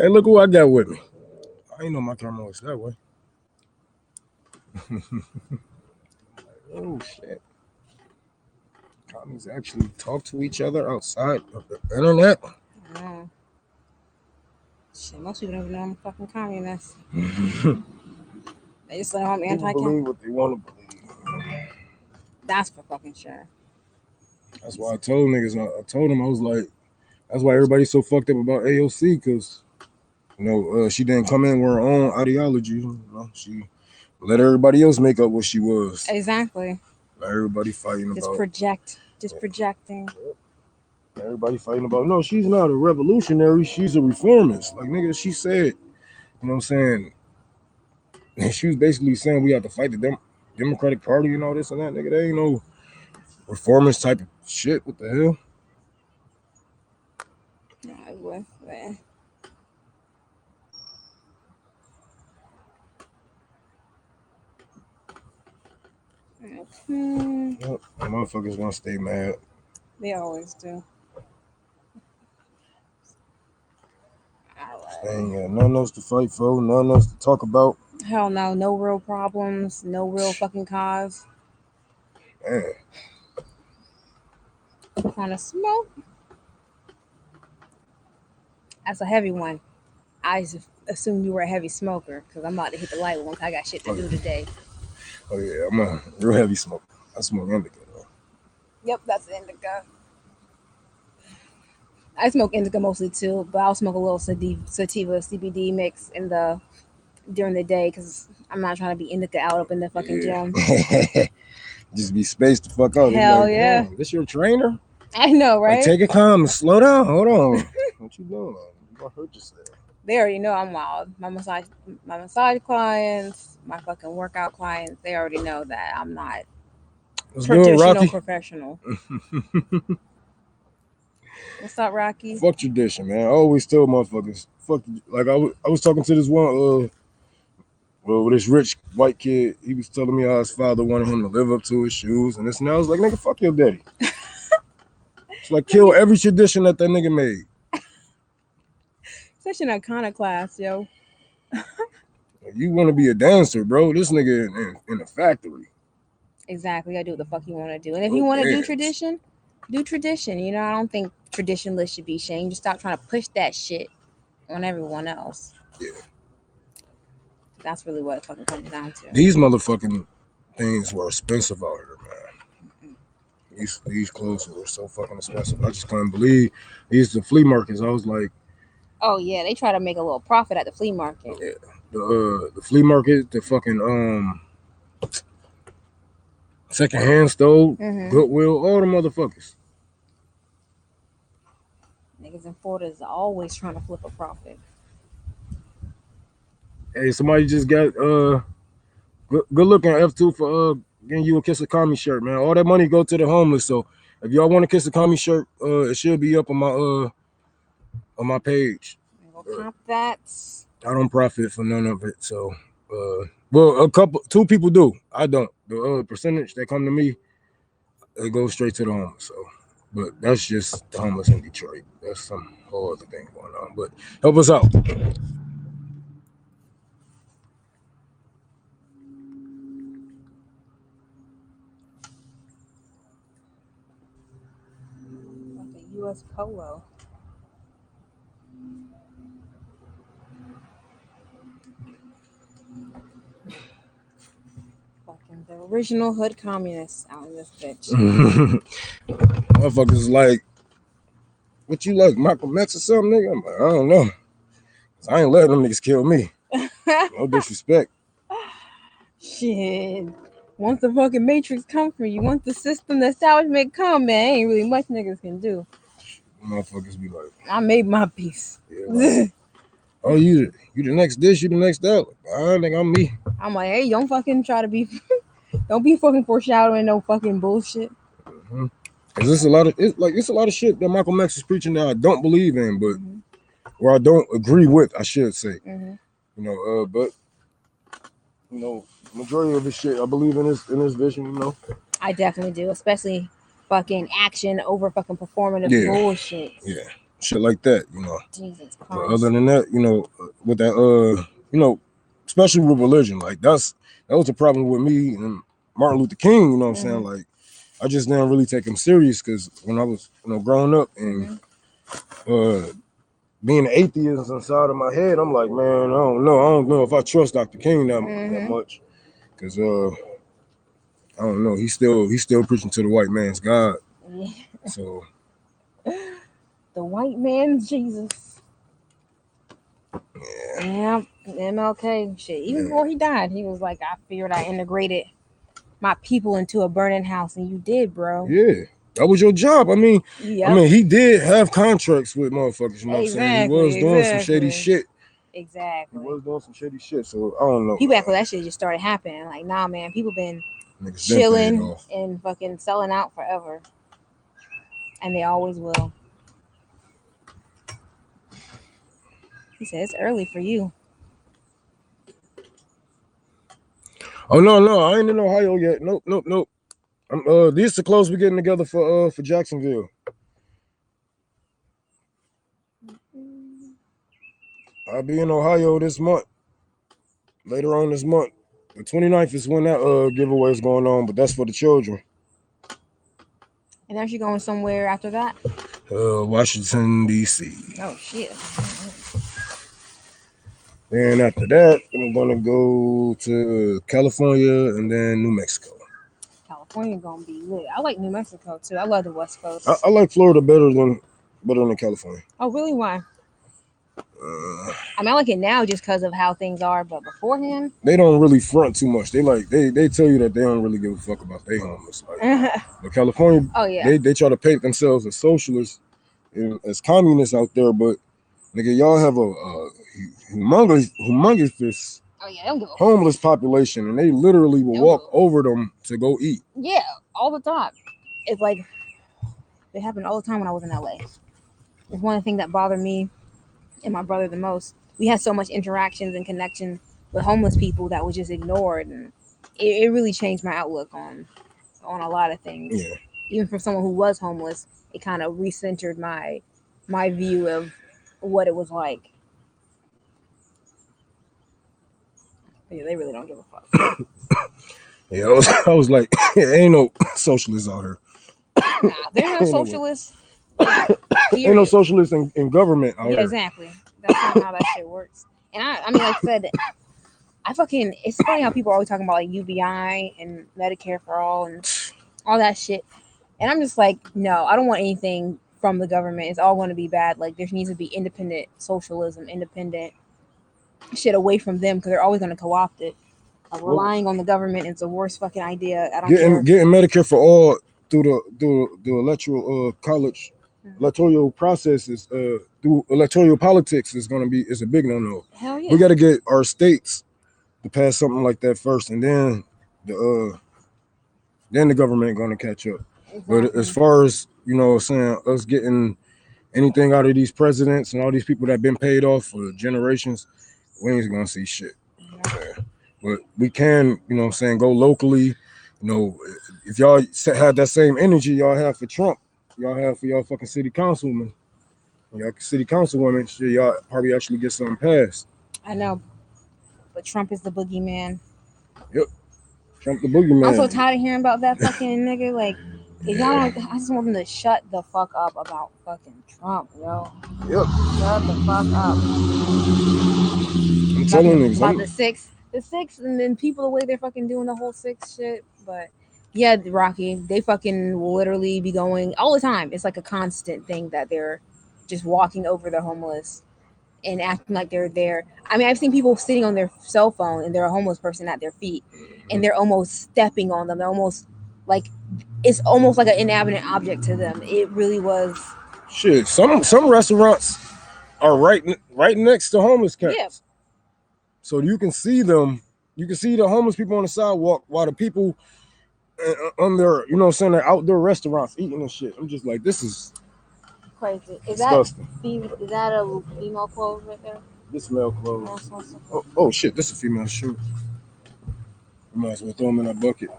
Hey, look who I got with me. I ain't know my camera was that way. Oh shit. Commies actually talk to each other outside of the internet. No. Shit, most people don't even know I'm a fucking communist. They just say I'm People anti-com. believe what they want to believe. That's for fucking sure. That's why I told niggas. I told them I was like, that's why everybody's so fucked up about AOC because she didn't come in with her own ideology. She let everybody else make up what she was. Exactly. Everybody fighting Just about. projecting. Everybody fighting about. No, she's not a revolutionary. She's a reformist. Like nigga, she said. You know what I'm saying? And she was basically saying we have to fight the Democratic Party and all this and that. Nigga, there ain't no reformist type of shit. What the hell? I was there. Yep. Motherfuckers want to stay mad. They always do. They ain't got nothing else to fight for, nothing else to talk about. Hell no, no real problems, no real fucking cause. Man, Want to smoke? That's a heavy one. I just assumed you were a heavy smoker because I'm about to hit the light once I got shit to do today. oh yeah, I'm a real heavy smoker. I smoke indica though. Yep, that's indica. I smoke indica mostly too, but I'll smoke a little sativa CBD mix during the day because I'm not trying to be indica out up in the fucking gym. Just be spaced the fuck out. Hell like, yeah. This your trainer? I know, right? Like, take it calm and slow down. Hold on. What you doing? You gonna hurt yourself. They already know I'm wild. My massage clients, my fucking workout clients, they already know that I'm not What's good, Rocky? Professional. What's up, Rocky? Fuck tradition, man. I always tell motherfuckers, fuck. Like I was talking to this one, with this rich white kid. He was telling me how his father wanted him to live up to his shoes, and this and that. I was like, nigga, fuck your daddy. It's like kill every tradition that nigga made. Such an iconoclast, yo. You want to be a dancer, bro? This nigga in a factory. Exactly. I do what the fuck you want to do, and if you want to do tradition, do tradition. I don't think traditionalists should be shamed. Just stop trying to push that shit on everyone else. Yeah. That's really what it fucking comes down to. These motherfucking things were expensive out here, man. These clothes were so fucking expensive. I just couldn't believe these the flea markets. I was like, oh yeah, they try to make a little profit at the flea market. Yeah, the flea market, the fucking secondhand store, Goodwill, all the motherfuckers. Niggas in Florida is always trying to flip a profit. Hey, somebody just got good looking F2 for getting you a Kiss of Kami shirt, man. All that money go to the homeless. So if y'all want a Kiss of Kami shirt, it should be up on my page. Comp that. I don't profit for none of it. So two people do. I don't. The percentage that come to me, it goes straight to the homeless. So, but that's just the homeless in Detroit. That's some whole other thing going on. But help us out. U.S. Polo. Fucking the original hood communists out in this bitch. Motherfuckers like, what you like, Malcolm X or something, nigga? I'm like, I don't know. I ain't letting them niggas kill me. No disrespect. Shit. Once the fucking Matrix come for you, once the system, the establishment come, man, ain't really much niggas can do. Motherfuckers be like, I made my peace. Yeah, like, oh, you the next dish, you the next that. I think I'm me. I'm like, hey, don't fucking try to be, don't be fucking foreshadowing no fucking bullshit. Mm-hmm. Cause it's a lot of shit that Malcolm X is preaching that I don't believe in, but or I don't agree with, I should say. But majority of his shit I believe in his vision. I definitely do, especially fucking action over fucking performative bullshit. Yeah, shit like that, you know. Jesus Christ. But other than that, you know, with that, you know, especially with religion, like that was the problem with me and Martin Luther King. You know what I'm saying? Like, I just didn't really take him serious because when I was, you know, growing up and being an atheist inside of my head, I'm like, man, I don't know if I trust Dr. King that much, because I don't know, he's still preaching to the white man's God. Yeah. So the white man's Jesus. Yeah, MLK shit. Even before he died, he was like, I feared I integrated my people into a burning house, and you did, bro. Yeah, that was your job. I mean, he did have contracts with motherfuckers. You know what I'm saying? He was doing some shady shit. Exactly. He was doing some shady shit. So I don't know. People act like that shit just started happening. Like, nah, man. People been chilling and fucking selling out forever, and they always will. He said it's early for you. Oh no, I ain't in Ohio yet. Nope. This is the close we're getting together for Jacksonville. I'll be in Ohio this month. Later on this month. The 29th is when that giveaway is going on, but that's for the children. And then she going somewhere after that? Washington, D.C. Oh shit. Then after that, I'm gonna go to California and then New Mexico. California gonna be lit. I like New Mexico too. I love the West Coast. I like Florida better than California. Oh really? Why? I mean, I like it now just because of how things are, but beforehand, they don't really front too much. They tell you that they don't really give a fuck about they homeless. Like, but California, oh yeah, they try to paint themselves as socialists and as communists out there, but nigga, y'all have a humongous homeless population, and they literally will walk over them to go eat. Yeah, all the time. It's like it happened all the time when I was in LA. It's one of the things that bothered me and my brother the most. We had so much interactions and connection with homeless people that was just ignored, and it really changed my outlook on a lot of things. Yeah. Even for someone who was homeless, it kind of recentered my view of what it was like. Yeah, they really don't give a fuck. Yeah, I was like, ain't no socialists out here. Nah, there's no socialists. Ain't no socialists in government out here. Exactly. That's not how that shit works. And I mean, like I said, it's funny how people are always talking about like UBI and Medicare for all and all that shit. And I'm just like, no, I don't want anything from the government. It's all going to be bad. Like, there needs to be independent socialism, independent shit away from them because they're always going to co-opt it. Relying on the government is the worst fucking idea. I don't care. Getting Medicare for all through the electoral college electoral processes through electoral politics is a big no. Hell yeah. We got to get our states to pass something like that first, and then the government going to catch up. Exactly. But as far as saying us getting anything out of these presidents and all these people that been paid off for generations, we ain't gonna see shit. Yeah. But we can, go locally. If y'all had that same energy y'all have for Trump, y'all have for y'all fucking city councilmen, y'all city councilwomen, shit, y'all probably actually get something passed. I know, but Trump is the boogeyman. Yep, Trump the boogeyman. I'm so tired of hearing about that fucking nigga. Like, if y'all, I just want them to shut the fuck up about fucking Trump, yo. Yep. Shut the fuck up. I'm telling you, about the six, and then people the way they're fucking doing the whole 6 shit. But yeah, Rocky, they fucking will literally be going all the time. It's like a constant thing that they're just walking over the homeless and acting like they're there. I mean, I've seen people sitting on their cell phone and they're a homeless person at their feet, and they're almost stepping on them. They're almost like it's almost like an inanimate object to them. It really was. Shit, some restaurants are right next to homeless camps. Yeah. So you can see them. You can see the homeless people on the sidewalk while the people on their, their outdoor restaurants eating and shit. I'm just like, this is crazy. Disgusting. Is that a female clothes right there? This male clothes. Oh shit, this is a female shoe. You might as well throw them in a bucket.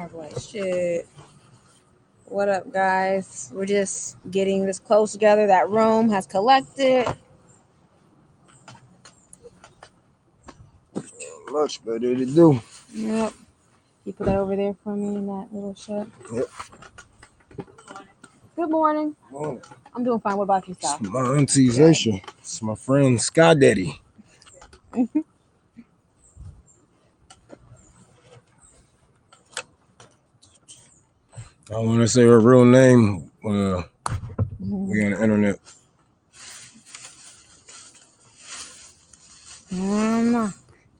I was like, shit. What up, guys? We're just getting this close together. That room has collected. Much better to do. Yep. You put that over there for me in that little shit. Yep. Good morning. Oh, I'm doing fine. What about it's yourself? my auntie Zaisha. It's my friend Sky Daddy. I don't want to say her real name. We on the internet.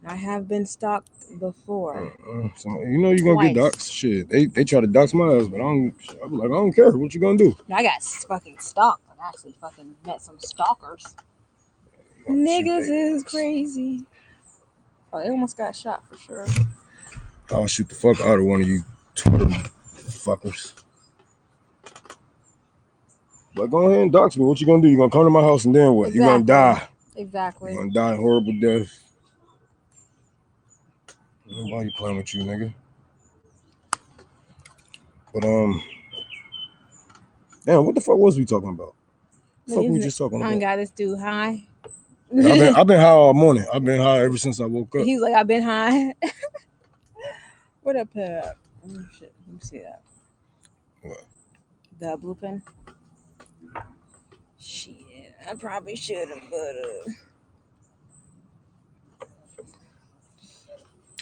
I have been stalked before. So, you know you're gonna get Twice. doxxed. Shit, they try to dox my ass, but I'm like, I don't care. What you gonna do? I got fucking stalked. I actually fucking met some stalkers. Niggas is crazy. Oh, they almost got shot for sure. I'll shoot the fuck out of one of you Twitter fuckers. But go ahead and dox me. What you gonna do? You gonna come to my house and then what? Exactly. You gonna die. Exactly. You gonna die a horrible death. Nobody playing with you, nigga. But damn, what the fuck was we talking about? What the fuck we just talking I about? got this dude high. I've been high all morning. I've been high ever since I woke up. He's like, I've been high. What up, Pep? Oh, shit. Let me see that. What? The blue pen. Shit, I probably should have, but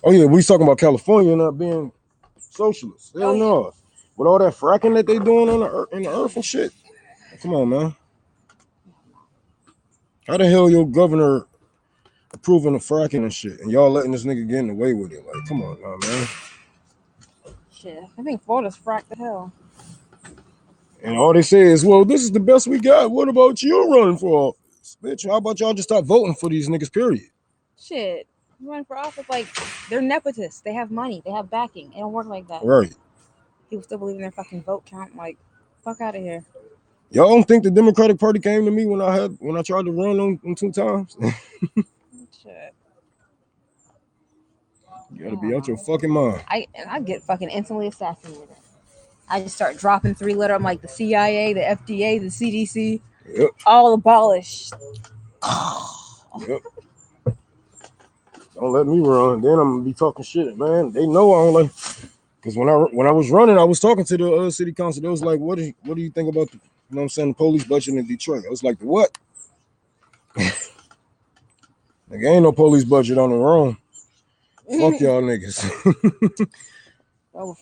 Oh yeah, we talking about California not being socialist. Hell no. With all that fracking that they doing on in the earth and shit. Come on, man. How the hell your governor approving of fracking and shit, and y'all letting this nigga getting away with it? Like, come on now, man. shit. I think Florida's fracked the hell. And all they say is, well, this is the best we got. What about you running for office? Bitch, how about y'all just stop voting for these niggas, period? Shit. Running for office, like, they're nepotists. They have money. They have backing. It don't work like that. Right. People still believe in their fucking vote count. Like, fuck out of here. Y'all don't think the Democratic Party came to me when I tried to run on 2 times? Shit. You gotta be out your fucking mind. I get fucking instantly assassinated. I just start dropping 3-letter. I'm like the CIA, the FDA, the CDC, Yep. all abolished. Yep. Don't let me run. Then I'm gonna be talking shit, man. They know I don't like. Because when I was running, I was talking to the city council. They was like, "What do you think about the, you know what I'm saying, the police budget in Detroit?" I was like, "The what?" Like, ain't no police budget on the road. Fuck y'all niggas. Well,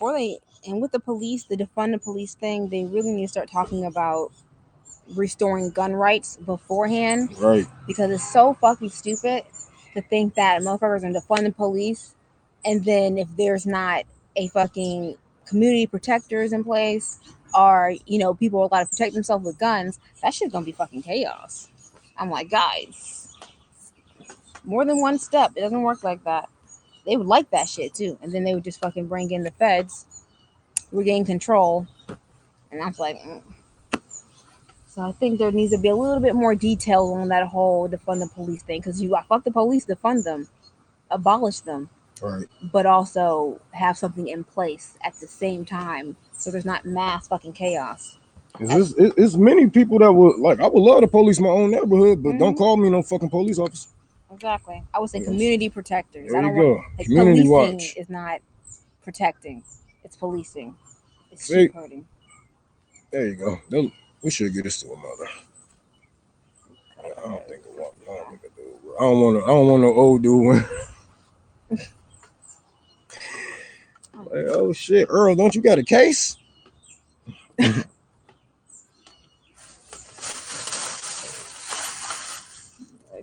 with the police, the defund the police thing, they really need to start talking about restoring gun rights beforehand. Right. Because it's so fucking stupid to think that motherfuckers are defund the police, and then if there's not a fucking community protectors in place, or people are allowed to protect themselves with guns, that shit's gonna be fucking chaos. I'm like, guys, more than one step. It doesn't work like that. They would like that shit too, and then they would just fucking bring in the feds, regain control, and I was like, So I think there needs to be a little bit more detail on that whole defund the police thing, because you fuck the police, defund them, abolish them, Right. but also have something in place at the same time, so there's not mass fucking chaos. It's many people that would like. I would love to police my own neighborhood, but don't call me no fucking police officer. Exactly. I would say community protectors. There I don't you go. want, like, Community policing watch. is not protecting; it's policing. It's See? sheep herding. There you go. We should get this to a mother. I don't think it want. I don't want no old dude. Like, oh shit, Earl, don't you got a case?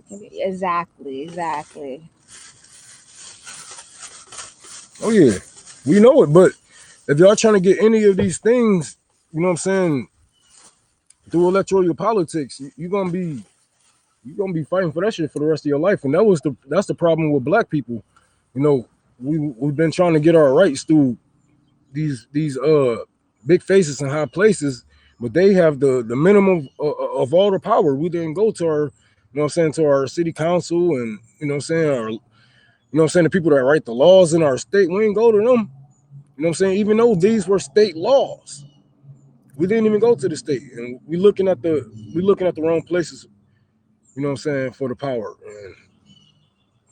Exactly. Oh yeah, we know it. But if y'all trying to get any of these things, you know what I'm saying, through electoral politics, you're gonna be fighting for that shit for the rest of your life. And that's the problem with black people. You know, we've been trying to get our rights through these big faces in high places, but they have the minimum of all the power. We didn't go to our, you know what I'm saying, to our city council and, you know what I'm saying, the people that write the laws in our state. We ain't go to them. You know what I'm saying? Even though these were state laws, we didn't even go to the state, and we looking at the wrong places. You know what I'm saying, for the power.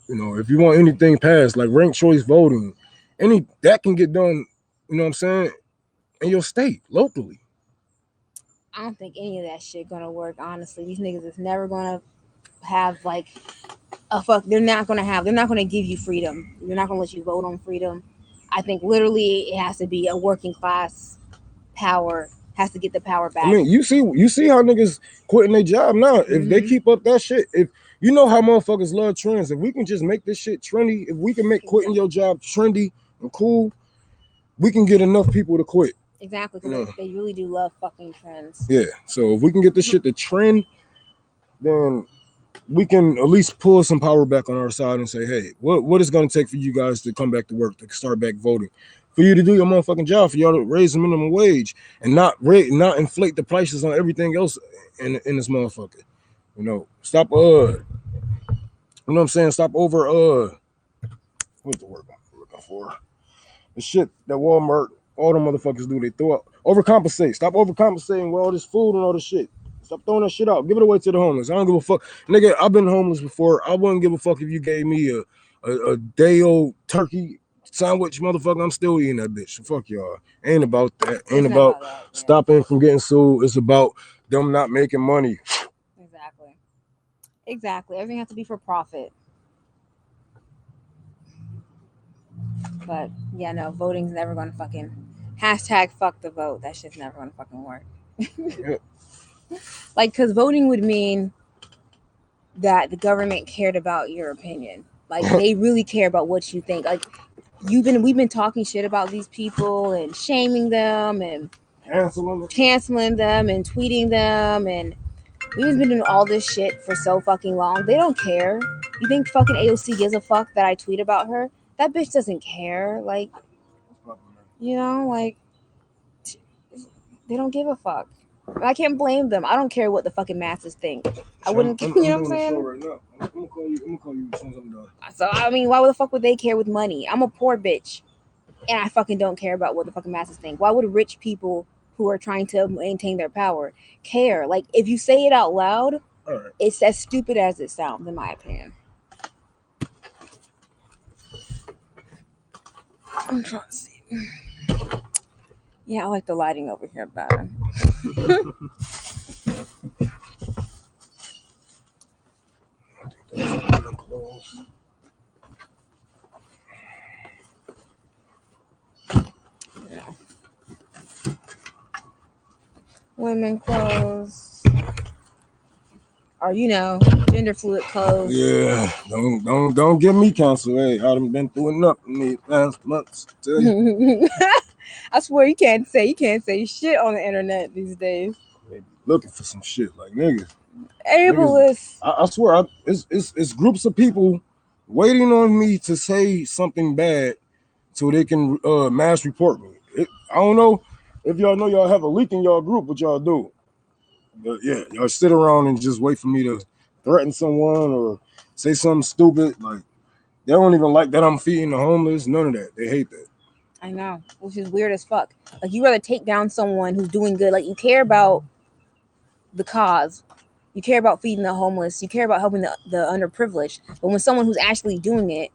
And if you want anything passed like ranked choice voting, any that can get done. You know what I'm saying, in your state locally. I don't think any of that shit gonna work. Honestly, these niggas is never gonna have like a fuck. They're not gonna give you freedom. They're not gonna let you vote on freedom. I think literally it has to be a working class power has to get the power back. I mean, you see how niggas quitting their job now. If they keep up that shit, if you know how motherfuckers love trends, if we can just make this shit trendy, if we can make quitting your job trendy and cool, we can get enough people to quit. Exactly, because they really do love fucking trends. Yeah, so if we can get this shit to trend, then we can at least pull some power back on our side and say, hey, what is going to take for you guys to come back to work, to start back voting, for you to do your motherfucking job, for y'all to raise the minimum wage and not inflate the prices on everything else in this motherfucker. Stop you know what I'm saying? Stop over what's the word I'm looking for? The shit that Walmart, all the motherfuckers do, they throw up, overcompensate. Stop overcompensating with all this food and all this shit. Stop throwing that shit out. Give it away to the homeless. I don't give a fuck. Nigga, I've been homeless before. I wouldn't give a fuck if you gave me a day old turkey sandwich, motherfucker. I'm still eating that bitch. So fuck y'all. Ain't about that. Ain't about stopping from getting sued. It's about them not making money. Exactly. Everything has to be for profit. But yeah, no, voting's never gonna fucking #fuck the vote. That shit's never gonna fucking work. Yeah. Like, because voting would mean that the government cared about your opinion. Like, they really care about what you think. Like, we've been talking shit about these people and shaming them and canceling them and tweeting them, and we've been doing all this shit for so fucking long. They don't care. You think fucking AOC gives a fuck that I tweet about her? That bitch doesn't care. Like, like, they don't give a fuck. I can't blame them. I don't care what the fucking masses think. I wouldn't. You know what I'm saying? Right now. I'm gonna call you as soon as I'm done. So I mean, why the fuck would they care with money? I'm a poor bitch, and I fucking don't care about what the fucking masses think. Why would rich people who are trying to maintain their power care? Like, if you say it out loud, it's as stupid as it sounds, in my opinion. I'm trying to see. Yeah, I like the lighting over here better. Yeah. Women clothes, or gender fluid clothes. Yeah, don't get me canceled. Hey, I done been through enough in these last months. Tell you. I swear you can't say shit on the internet these days. They be looking for some shit like niggas. Ableist. I swear, it's groups of people waiting on me to say something bad so they can mass report me. I don't know if y'all know y'all have a leak in y'all group, what y'all do. But yeah, y'all sit around and just wait for me to threaten someone or say something stupid. Like, they don't even like that I'm feeding the homeless. None of that. They hate that. I know, which is weird as fuck. Like, you rather take down someone who's doing good. Like, you care about the cause. You care about feeding the homeless. You care about helping the underprivileged. But when someone who's actually doing it,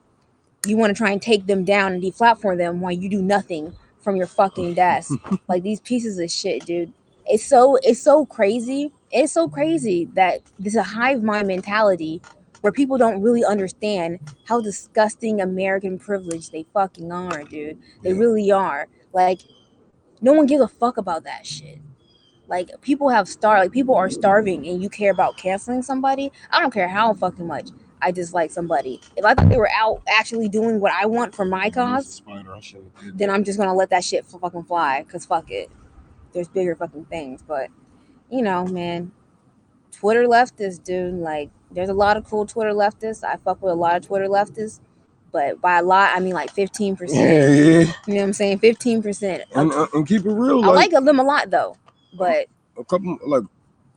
you want to try and take them down and deflatform them while you do nothing from your fucking desk. Like, these pieces of shit, dude. It's so crazy. It's so crazy that there's a hive mind mentality where people don't really understand how disgusting American privilege they fucking are, dude. They really are. Like, no one gives a fuck about that shit. Like, people are starving, and you care about canceling somebody. I don't care how fucking much I dislike somebody. If I thought they were out actually doing what I want for my cause, then I'm just gonna let that shit fucking fly. Cause fuck it, there's bigger fucking things. But man, Twitter leftists, dude. Like, there's a lot of cool Twitter leftists. I fuck with a lot of Twitter leftists. But by a lot, I mean like 15%. Yeah. You know what I'm saying? 15%. And keep it real. I like them a lot though. But a couple, like,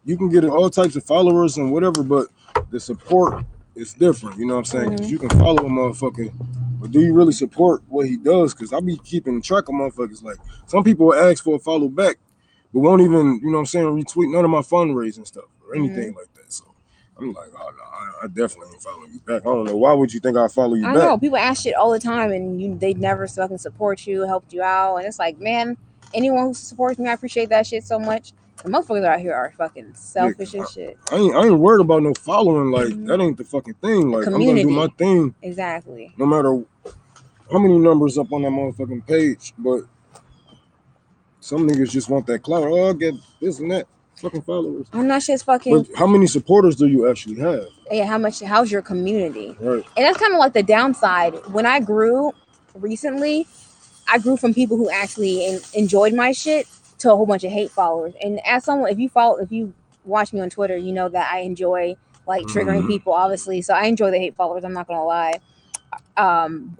you can get all types of followers and whatever, but the support is different. You know what I'm saying? Because you can follow a motherfucker, But do you really support what he does? Because I be keeping track of motherfuckers. Like, some people will ask for a follow back, but won't even, you know what I'm saying, retweet none of my fundraising stuff or anything like that. So I'm like, oh no, I definitely ain't following you back. I don't know. Why would you think I'd follow you I back? know people ask shit all the time, and they'd never fucking support you, helped you out, and it's like, man, anyone who supports me, I appreciate that shit so much. The motherfuckers out here are fucking selfish as shit. I ain't worried about no following. Like, that ain't the fucking thing. Like, I'm gonna do my thing. Exactly. No matter how many numbers up on that motherfucking page. But some niggas just want that clout. Oh, I'll get this and that. Fucking followers. I'm not shit's fucking. But how many supporters do you actually have? Yeah, how's your community? Right. And that's kind of like the downside. When I grew recently, I grew from people who actually enjoyed my shit to a whole bunch of hate followers. And as someone, if you watch me on Twitter, you know that I enjoy like triggering people, obviously. So I enjoy the hate followers. I'm not gonna lie.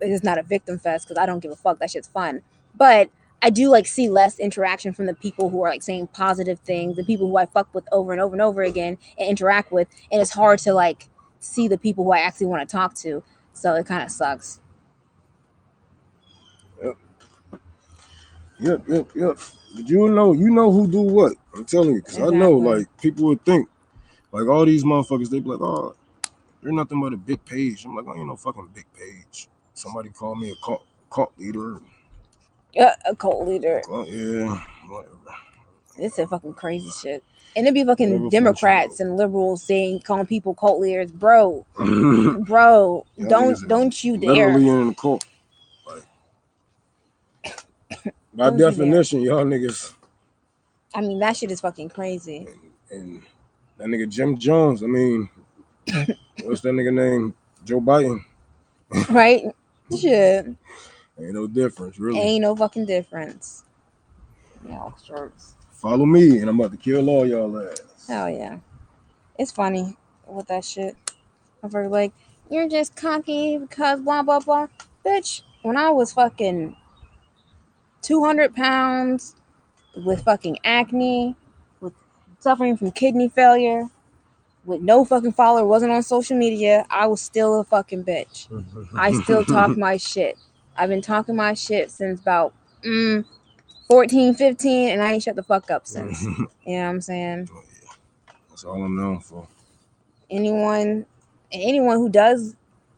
It is not a victim fest because I don't give a fuck. That shit's fun. But I do like see less interaction from the people who are like saying positive things, the people who I fuck with over and over and over again and interact with. And it's hard to like see the people who I actually want to talk to. So it kind of sucks. Yep. But you know who do what. I'm telling you, because I know, like, people would think, like, all these motherfuckers, they be like, oh, they're nothing but a big page. I'm like, I ain't no fucking big page. Somebody called me a cult leader. A cult leader. Yeah, whatever. It's a fucking crazy shit. And it'd be fucking Democrats and liberals calling people cult leaders, bro. Bro, don't you dare. Literally in the cult. Like, by definition, y'all niggas. I mean, that shit is fucking crazy. And that nigga Jim Jones, I mean, what's that nigga name? Joe Biden. Right? Shit. Ain't no difference, really. Ain't no fucking difference. Yeah, shirts. Follow me, and I'm about to kill all y'all ass. Hell yeah. It's funny with that shit. I'm very like, you're just cocky because blah, blah, blah. Bitch, when I was fucking 200 pounds with fucking acne, with suffering from kidney failure, with no fucking follower, wasn't on social media, I was still a fucking bitch. I still talk my shit. I've been talking my shit since about 14, 15, and I ain't shut the fuck up since. You know what I'm saying? Oh, yeah. That's all I'm known for. Anyone who does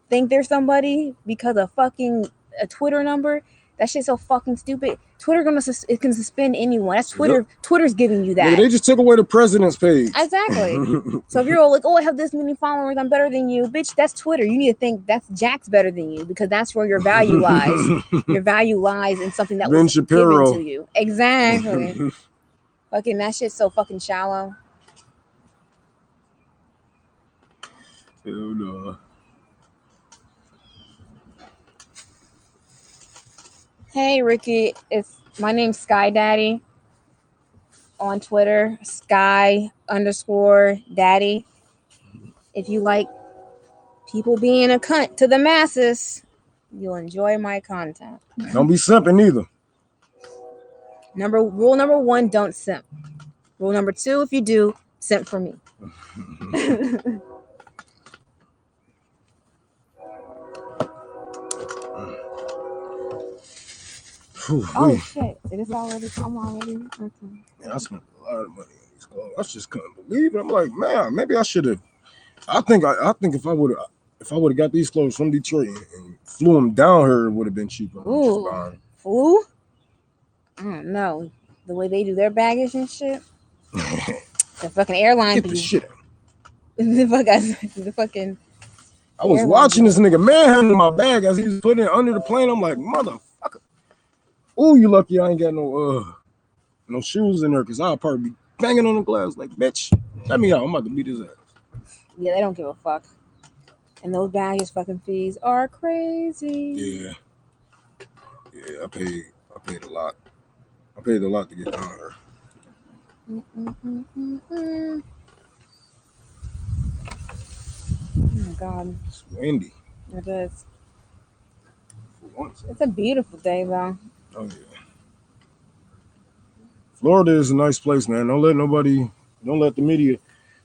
think they're somebody because of fucking a Twitter number, that shit's so fucking stupid. Twitter it can suspend anyone. That's Twitter. Yep. Twitter's giving you that. Yeah, they just took away the president's page. Exactly. So if you're all like, oh, I have this many followers, I'm better than you, bitch. That's Twitter. You need to think that's Jack's better than you because that's where your value lies. Your value lies in something that was given to you. Exactly. Fucking that shit's so fucking shallow. Hell no. Hey Ricky, my name's Sky Daddy on Twitter, Sky_Daddy. If you like people being a cunt to the masses, you'll enjoy my content. Don't be simping either. Rule number 1, don't simp. Rule number 2, if you do, simp for me. Oh shit! It is already come already. Okay. Yeah, I spent a lot of money on these clothes. I just couldn't believe it. I'm like, man, maybe I should have. I think if I would have got these clothes from Detroit and flew them down here, it would have been cheaper. Ooh, flew? I don't know. The way they do their baggage and shit. The fucking airline. Get the shit out. The fucking. I was watching this nigga manhandling my bag as he was putting it under the plane. I'm like, motherfucker. Ooh, you lucky I ain't got no shoes in there because I'll probably be banging on the glass like, bitch, let me out. I'm about to beat his ass. Yeah, they don't give a fuck. And those baggage fucking fees are crazy. Yeah, I paid a lot. I paid a lot to get down here. Oh my God. It's windy. It is. It's a beautiful day though. Oh yeah. Florida is a nice place, man. Don't let the media,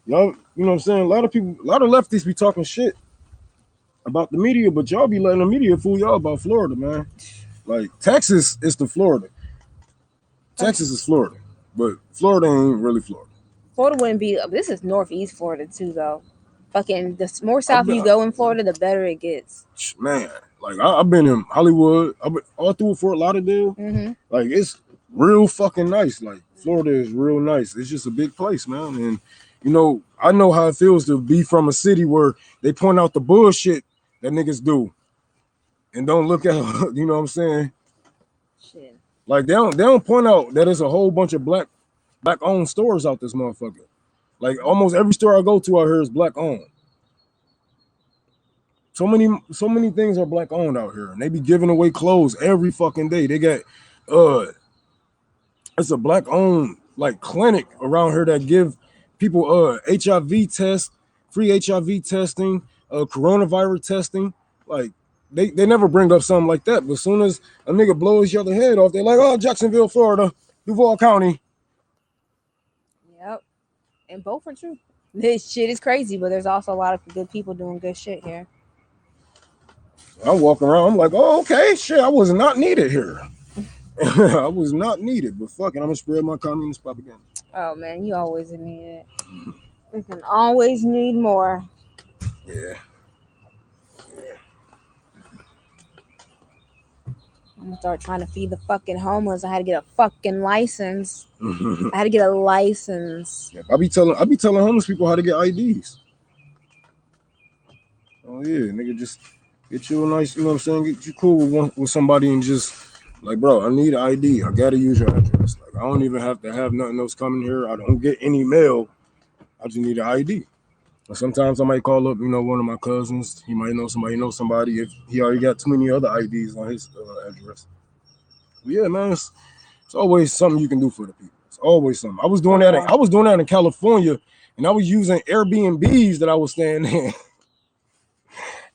y'all, you know what I'm saying? A lot of lefties be talking shit about the media, but y'all be letting the media fool y'all about Florida, man. Like Texas is the Florida. Texas is Florida, but Florida ain't really Florida. Florida wouldn't be. This is Northeast Florida too, though. Fucking the more south been- you go in Florida, the better it gets. Man, like I've been in Hollywood, I've been all through Fort Lauderdale. Mm-hmm. Like it's real fucking nice. Like Florida is real nice. It's just a big place, man. And you know, I know how it feels to be from a city where they point out the bullshit that niggas do, and don't look at you know what I'm saying. Shit. Like they don't point out that there's a whole bunch of black owned stores out this motherfucker. Like almost every store I go to out here is black owned. So many things are black owned out here, and they be giving away clothes every fucking day. They got it's a black owned like clinic around here that give people HIV tests, free HIV testing, coronavirus testing. Like they never bring up something like that, but as soon as a nigga blows your head off, they're like, oh, Jacksonville, Florida, Duval County. Yep. And both are true. This shit is crazy, but there's also a lot of good people doing good shit here. I walk around, I'm like, oh, okay, shit, I was not needed here. I was not needed, but fuck it, I'm gonna spread my communist propaganda. Oh man, you always need it. You can always need more. Yeah. I'm gonna start trying to feed the fucking homeless. I had to get a fucking license. I had to get a license. I be telling homeless people how to get IDs. Oh yeah, nigga, just get you a nice, you know what I'm saying? Get you cool with somebody and just like, bro, I need an ID. I gotta use your address. Like, I don't even have to have nothing else coming here. I don't get any mail. I just need an ID. And sometimes I might call up, you know, one of my cousins. He might know somebody if he already got too many other IDs on his address. But yeah, man, it's always something you can do for the people. It's always something. I was doing that in California, and I was using Airbnbs that I was staying in.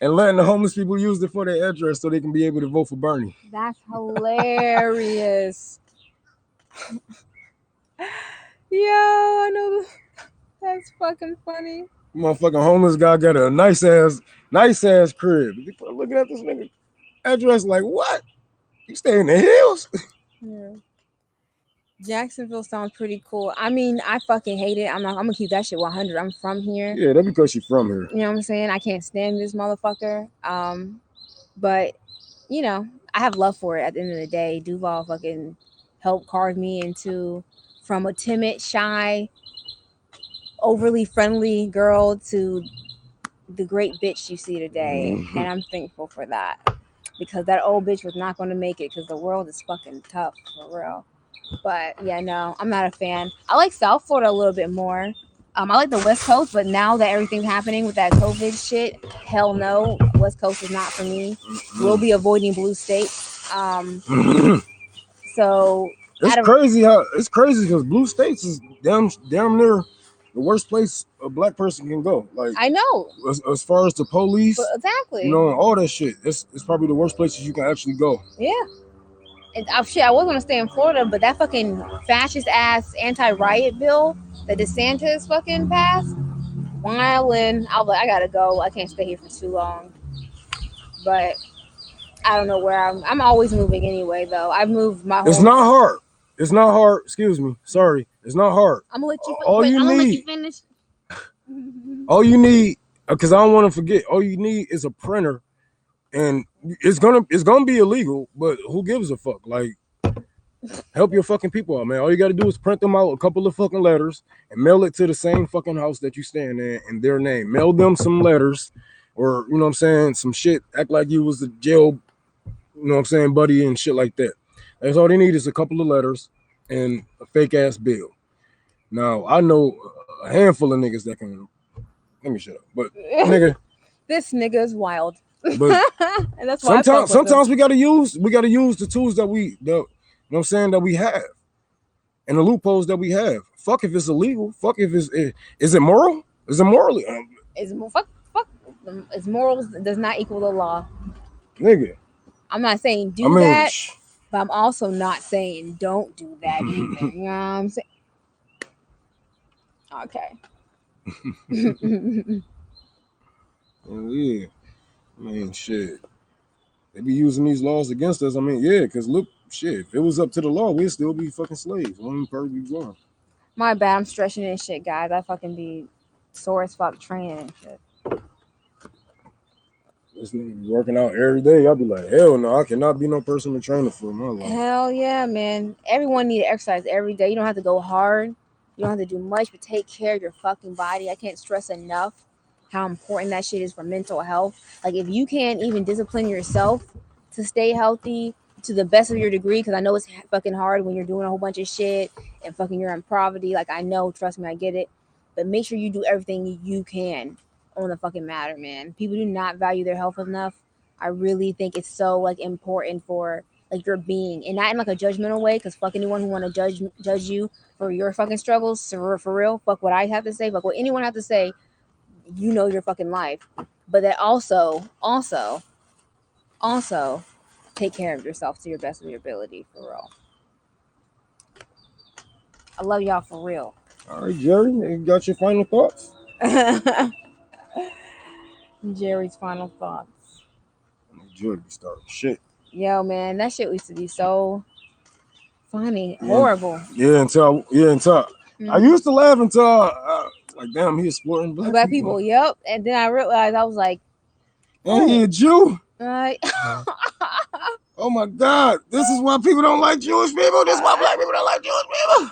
And letting the homeless people use it for their address so they can be able to vote for Bernie. That's hilarious. Yo, I know that's fucking funny. Motherfucking homeless guy got a nice ass crib. Looking at this nigga address like, what? You stay in the hills? Yeah. Jacksonville sounds pretty cool. I mean, I fucking hate it. I'm gonna keep that shit 100. I'm from here. Yeah, that's because you're from here. You know what I'm saying? I can't stand this motherfucker. But you know, I have love for it at the end of the day. Duval fucking helped carve me into from a timid, shy, overly friendly girl to the great bitch you see today. Mm-hmm. And I'm thankful for that. Because that old bitch was not gonna make it because the world is fucking tough for real. But yeah, no, I'm not a fan. I like South Florida a little bit more. I like the West Coast, but now that everything's happening with that COVID shit, hell no, West Coast is not for me. We'll be avoiding blue states. So it's crazy because blue states is damn near the worst place a black person can go. Like I know, as far as the police, but exactly, you know, and all that shit. It's probably the worst places you can actually go. Yeah. And shit, I was gonna stay in Florida, but that fucking fascist ass anti-riot bill that DeSantis fucking passed, wildin'. I was like, I gotta go. I can't stay here for too long. But I don't know where I'm always moving anyway, though. I've moved my whole. It's not hard. It's not hard. Excuse me. Sorry. It's not hard. I'm gonna let you. Let you finish. All you need, because I don't want to forget. All you need is a printer. And it's gonna be illegal, but who gives a fuck? Like, help your fucking people out, man. All you gotta do is print them out a couple of fucking letters and mail it to the same fucking house that you staying in their name. Mail them some letters, or you know what I'm saying, some shit. Act like you was the jail, you know what I'm saying, buddy and shit like that. That's all they need is a couple of letters and a fake ass bill. Now I know a handful of niggas that can. Let me shut up, but nigga, this nigga is wild. But and that's why sometimes we gotta use the tools that you know what I'm saying, that we have, and the loopholes that we have. Fuck if it's illegal. Fuck if is it moral? Is it morally? Fuck. It's morals does not equal the law, nigga. I'm not saying that, but I'm also not saying don't do that either. You know what I'm saying? Okay. Oh yeah. I mean, shit. They be using these laws against us. I mean, yeah, because look, shit, if it was up to the law, we'd still be fucking slaves. One per be gone. My bad, I'm stretching and shit, guys. I fucking be sore as fuck training and shit. This nigga be working out every day. I'll be like, hell no, I cannot be no personal trainer for my life. Hell yeah, man. Everyone need to exercise every day. You don't have to go hard. You don't have to do much, but take care of your fucking body. I can't stress enough how important that shit is for mental health. Like, if you can't even discipline yourself to stay healthy to the best of your degree, because I know it's fucking hard when you're doing a whole bunch of shit and fucking you're in poverty. Like, I know, trust me, I get it. But make sure you do everything you can on the fucking matter, man. People do not value their health enough. I really think it's so like important for like your being, and not in like a judgmental way, because fuck anyone who want to judge you for your fucking struggles, for real. Fuck what I have to say, fuck what anyone have to say. You know your fucking life, but that also take care of yourself to your best of your ability, for real. I love y'all for real. All right, Jerry, you got your final thoughts? Jerry's final thoughts. Jerry be starting shit. Yo, man, that shit used to be so funny, horrible. Yeah, until I used to laugh until like, damn, he exploiting black people. Yep. And then I realized, I was like, and he a Jew. Right. Oh my God, this is why people don't like Jewish people. This is why black people don't like Jewish people.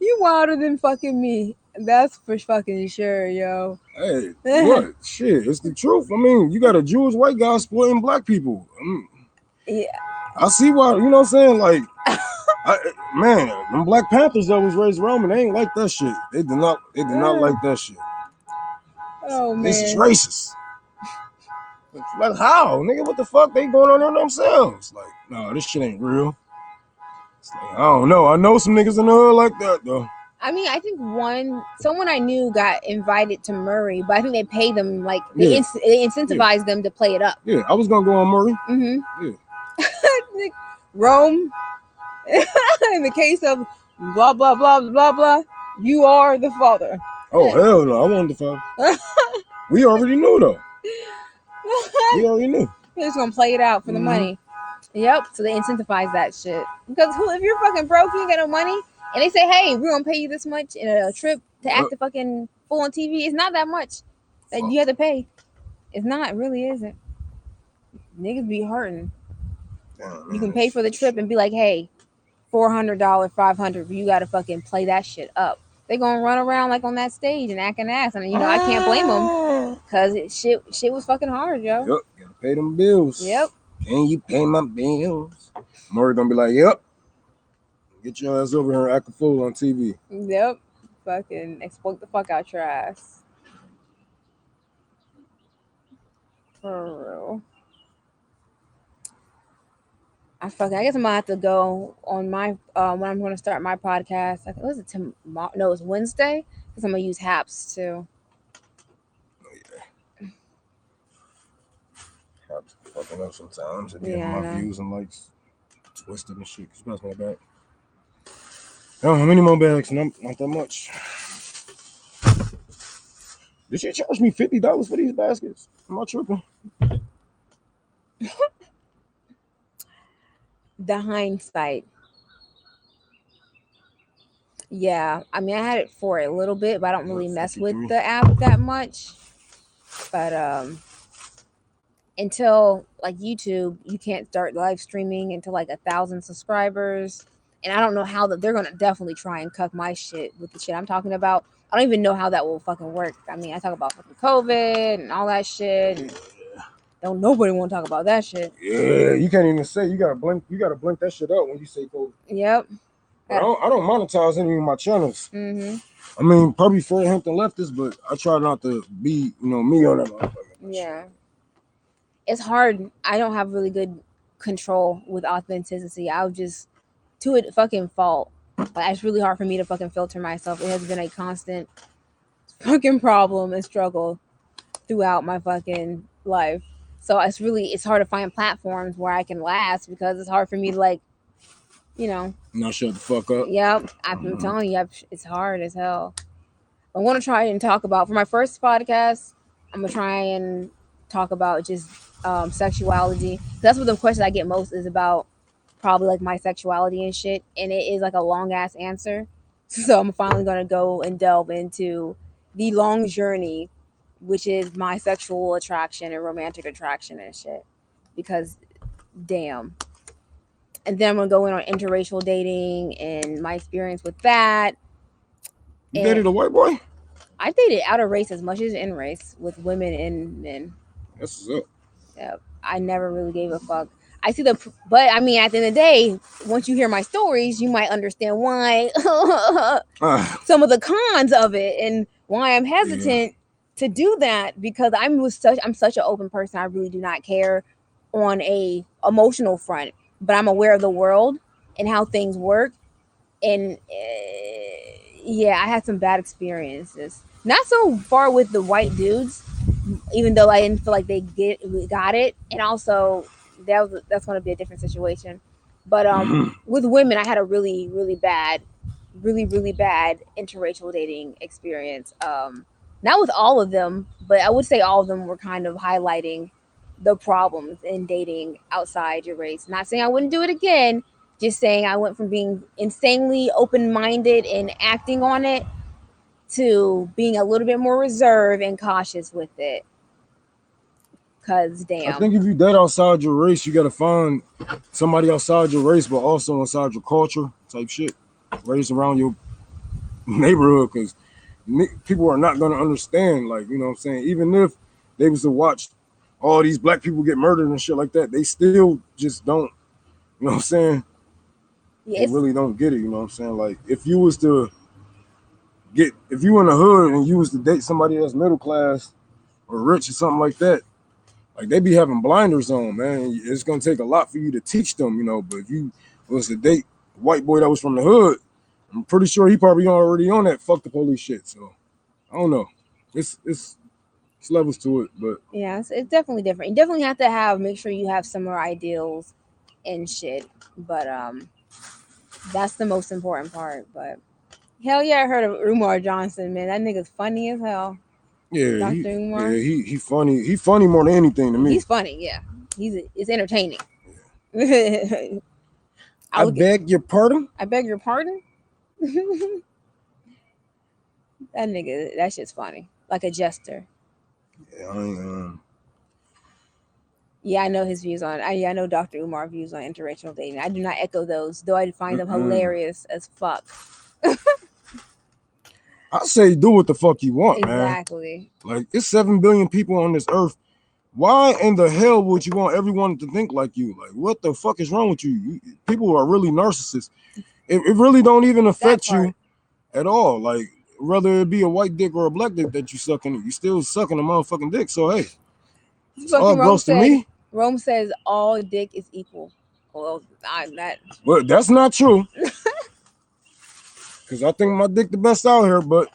You wilder than fucking me. That's for fucking sure, yo. Hey, what? Shit, it's the truth. I mean, you got a Jewish white guy exploiting black people. Yeah. I see why, you know what I'm saying? Like, man, them Black Panthers that was raised around me, they ain't like that shit. They did not like that shit. Oh, man. This is racist. Like, how? Nigga, what the fuck? They going on there themselves. Like, no, this shit ain't real. It's like, I don't know. I know some niggas in the hood like that, though. I mean, I think someone I knew got invited to Murray, but I think they paid them, like, they incentivized them to play it up. Yeah, I was going to go on Murray. Mm-hmm. Yeah. Rome, in the case of blah, blah, blah, blah, blah, you are the father. Oh, hell no. I wanted the father. We already knew, though. We already knew. They're just going to play it out for the money. Yep. So they incentivize that shit. Because if you're fucking broke, you ain't got no money, and they say, hey, we're going to pay you this much in a trip to act the fucking fool on TV, it's not that much that you have to pay. It's not. It really isn't. Niggas be hurting. You can pay for the trip and be like, hey, $400, $500, but you got to fucking play that shit up. They gonna run around like on that stage and act an ass, and I can't blame them, because shit was fucking hard, yo. Yep, gotta pay them bills. Yep. Can you pay my bills? Murray gonna be like, yep. Get your ass over here and act a fool on TV. Yep. Fucking exploit the fuck out your ass. For real. I guess I'm gonna have to go on my when I'm gonna start my podcast. Was it tomorrow? No, it's Wednesday. Because I'm gonna use Haps too. Oh yeah. Haps fucking up sometimes and my views and likes twisted and shit. Pass my back. Oh, how many more bags? Not that much. Did she charge me $50 for these baskets? Am I tripping? The hindsight. Yeah, I mean, I had it for a little bit, but I don't really mess with the app that much. But until like YouTube, you can't start live streaming until like 1,000 subscribers. And I don't know how they're gonna definitely try and cuck my shit with the shit I'm talking about. I don't even know how that will fucking work. I mean, I talk about fucking COVID and all that shit. And don't nobody want to talk about that shit. Yeah, you can't even say. You gotta blink that shit out when you say COVID. Yep. I don't monetize any of my channels. Mm-hmm. I mean, probably Fred Hampton leftist, but I try not to be, me on that motherfucker. Yeah. It's hard. I don't have really good control with authenticity. I'll just to a fucking fault. Like, it's really hard for me to fucking filter myself. It has been a constant fucking problem and struggle throughout my fucking life. So it's hard to find platforms where I can last, because it's hard for me to not shut the fuck up. Yep. I'm telling you, it's hard as hell. I want to try and talk about, for my first podcast, I'm gonna try and talk about just sexuality. That's what the question I get most is about, probably like my sexuality and shit. And it is like a long ass answer. So I'm finally gonna go and delve into the long journey, which is my sexual attraction and romantic attraction and shit. Because damn. And then I'm gonna go in on interracial dating and my experience with that. You And dated a white boy? I dated out of race as much as in race with women and men. That's what's up. Yeah, I never really gave a fuck. I see but I mean, at the end of the day, once you hear my stories, you might understand why Ah, some of the cons of it and why I'm hesitant to do that, because I'm such an open person. I really do not care on a emotional front, but I'm aware of the world and how things work. And yeah, I had some bad experiences. Not so far with the white dudes, even though I didn't feel like we got it, and also that's going to be a different situation. But with women, I had a really bad interracial dating experience. Not with all of them, but I would say all of them were kind of highlighting the problems in dating outside your race. Not saying I wouldn't do it again, just saying I went from being insanely open minded and acting on it to being a little bit more reserved and cautious with it. Cause I damn, think if you date outside your race, you gotta find somebody outside your race, but also inside your culture type shit. Raised around your neighborhood, because people are not gonna understand. Like, you know what I'm saying? Even if they was to watch all these black people get murdered and shit like that, they still just don't. You know what I'm saying? yeah, They really don't get it. You know what I'm saying? Like, if you was to if you in the hood and you was to date somebody that's middle class or rich or something like that, like they be having blinders on, man. It's gonna take a lot for you to teach them, you know. But if you was to date a white boy that was from the hood, I'm pretty sure he probably already on that fuck the police shit. So I don't know. It's levels to it, but yeah, it's definitely different. You definitely have to make sure you have similar ideals and shit. But that's the most important part. But hell yeah, I heard of Umar Johnson, man. That nigga's funny as hell. yeah, Dr. Umar. he funny. He funny more than anything to me. He's funny, yeah. It's entertaining. I beg your pardon. I beg your pardon? That shit's funny. Like a jester. Yeah, Yeah, I know his views on. I know Dr. Umar views on interracial dating. I do not echo those, though I find them hilarious as fuck. I say do what the fuck you want, Exactly. man. Like, it's 7 billion people on this earth. Why in the hell would you want everyone to think like you? Like, what the fuck is wrong with you? People are really narcissists. It really don't even affect you at all. Like, whether it be a white dick or a black dick that you sucking, you still sucking a motherfucking dick. So hey, it's all gross to me. Rome says all dick is equal. Well, But that's not true. Cause I think my dick the best out here. But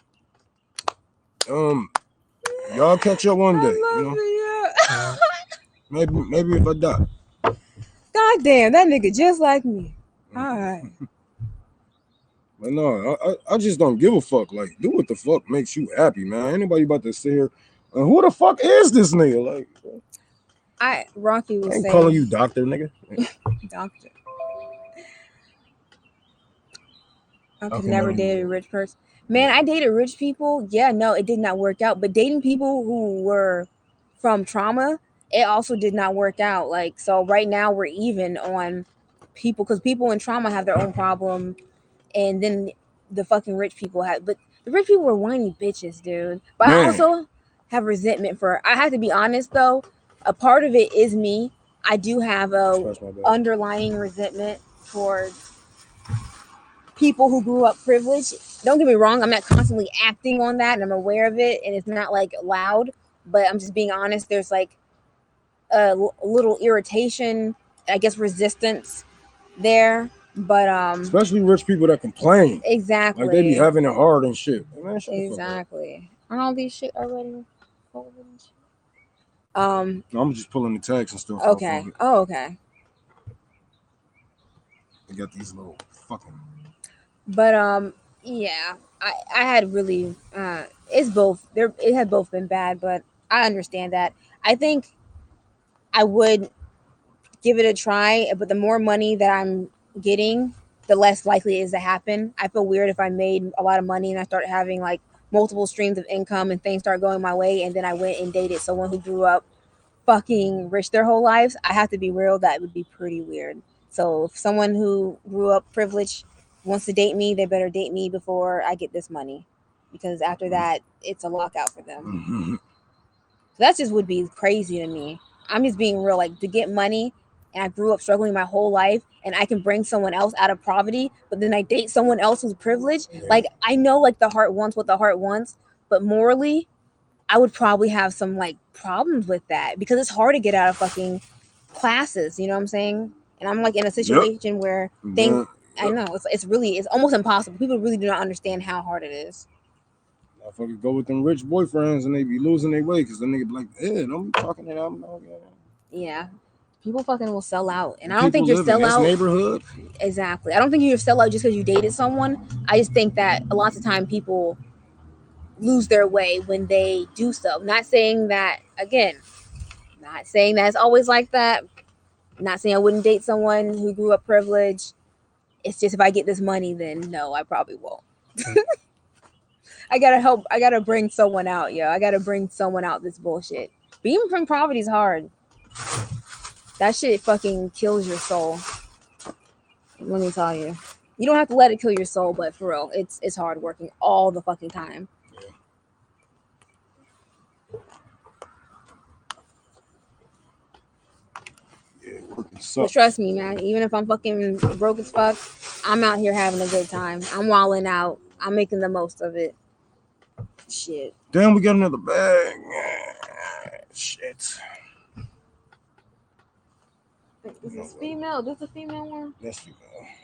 y'all catch up one day. You know? Maybe if I die. God damn, that nigga just like me. All right. But no, I just don't give a fuck. Like, do what the fuck makes you happy, man. Anybody about to sit here? Who the fuck is this nigga? Like, Rocky was saying, calling you doctor, nigga. Doctor. I could never date a rich person. Man, I dated rich people. Yeah, no, it did not work out. But dating people who were from trauma, it also did not work out. Like, so right now we're even on people, because people in trauma have their own problem, and then the fucking rich people have. But the rich people are whiny bitches, dude. But I also have resentment for. I have to be honest though. A part of it is me. I do have a underlying resentment towards people who grew up privileged. Don't get me wrong, I'm not constantly acting on that and I'm aware of it and it's not like loud, but I'm just being honest. There's like a little irritation, I guess resistance there. But especially rich people that complain. Exactly. Like they be having it hard and shit. Man, exactly. Aren't all these shit already over and shit? No, I'm just pulling the tags and stuff. Okay. Oh, okay. They got these little fucking. But yeah, I had really it's both there. It had both been bad, but I understand that. I think I would give it a try, but the more money that I'm getting, the less likely it is to happen. I feel weird if I made a lot of money and I start having like multiple streams of income and things start going my way, and then I went and dated someone who grew up fucking rich their whole lives. I have to be real, that would be pretty weird. So if someone who grew up privileged wants to date me, they better date me before I get this money, because after that, it's a lockout for them. That just would be crazy to me. I'm just being real. Like, to get money, and I grew up struggling my whole life, and I can bring someone else out of poverty, but then I date someone else who's privileged. Like, I know like the heart wants what the heart wants, but morally, I would probably have some like problems with that, because it's hard to get out of fucking classes. You know what I'm saying? And I'm like in a situation where things. I know it's almost impossible. People really do not understand how hard it is. Motherfuckers go with them rich boyfriends and they be losing their way because the nigga be like, don't be talking to them. Yeah. People fucking will sell out. And I don't think you're sell out. Neighborhood. Exactly. I don't think you're sell out just because you dated someone. I just think that a lot of the time people lose their way when they do so. Not saying that, again, not saying that it's always like that. Not saying I wouldn't date someone who grew up privileged. It's just if I get this money, then no, I probably won't. I gotta bring someone out, yo. I gotta bring someone out this bullshit. Being from poverty is hard. That shit fucking kills your soul. Let me tell you. You don't have to let it kill your soul, but for real, it's hard working all the fucking time. But trust me, man, even if I'm fucking broke as fuck, I'm out here having a good time. I'm wilding out. I'm making the most of it. Shit. Damn, we got another bag. Shit. Is this female? This a female one? That's female.